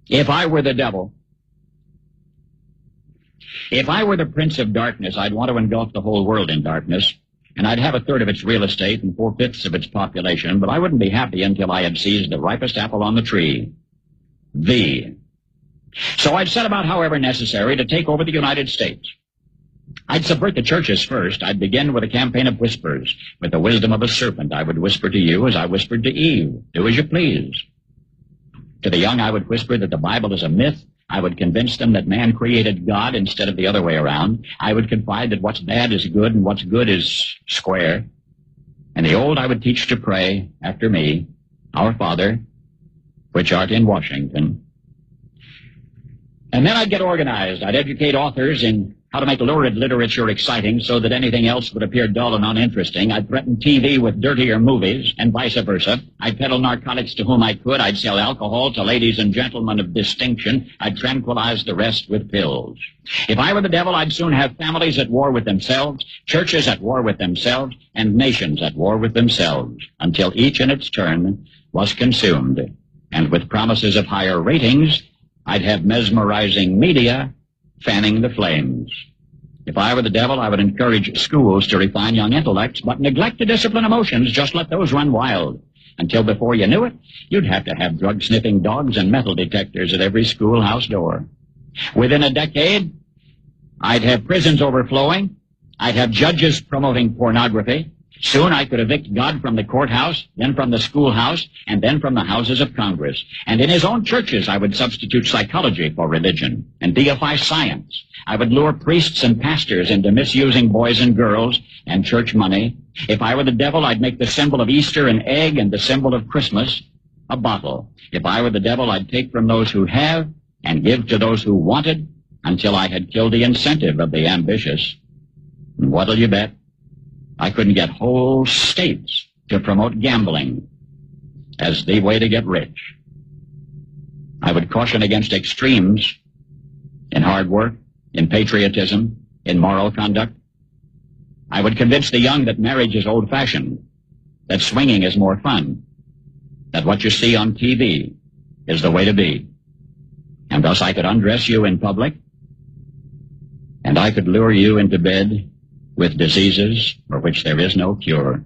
If I were the devil, if I were the prince of darkness, I'd want to engulf the whole world in darkness, and I'd have a third of its real estate and 4/5 of its population, but I wouldn't be happy until I had seized the ripest apple on the tree. So I'd set about, however necessary, to take over the United States. I'd subvert the churches first. I'd begin with a campaign of whispers. With the wisdom of a serpent, I would whisper to you as I whispered to Eve, do as you please. To the young, I would whisper that the Bible is a myth. I would convince them that man created God instead of the other way around. I would confide that what's bad is good and what's good is square. And the old I would teach to pray after me, Our Father, which art in Washington. And then I'd get organized. I'd educate authors in how to make lurid literature exciting so that anything else would appear dull and uninteresting. I'd threaten TV with dirtier movies and vice versa. I'd peddle narcotics to whom I could. I'd sell alcohol to ladies and gentlemen of distinction. I'd tranquilize the rest with pills. If I were the devil, I'd soon have families at war with themselves, churches at war with themselves, and nations at war with themselves, until each in its turn was consumed. And with promises of higher ratings, I'd have mesmerizing media fanning the flames. If I were the devil, I would encourage schools to refine young intellects, but neglect to discipline emotions. Just let those run wild. Until before you knew it, you'd have to have drug-sniffing dogs and metal detectors at every schoolhouse door. Within a decade, I'd have prisons overflowing. I'd have judges promoting pornography. Soon I could evict God from the courthouse, then from the schoolhouse, and then from the houses of Congress. And in his own churches, I would substitute psychology for religion and deify science. I would lure priests and pastors into misusing boys and girls and church money. If I were the devil, I'd make the symbol of Easter an egg and the symbol of Christmas a bottle. If I were the devil, I'd take from those who have and give to those who wanted until I had killed the incentive of the ambitious. And what'll you bet? I couldn't get whole states to promote gambling as the way to get rich. I would caution against extremes in hard work, in patriotism, in moral conduct. I would convince the young that marriage is old-fashioned, that swinging is more fun, that what you see on TV is the way to be. And thus I could undress you in public, and I could lure you into bed with diseases for which there is no cure.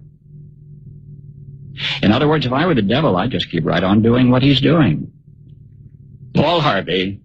In other words, if I were the devil, I'd just keep right on doing what he's doing. Paul Harvey,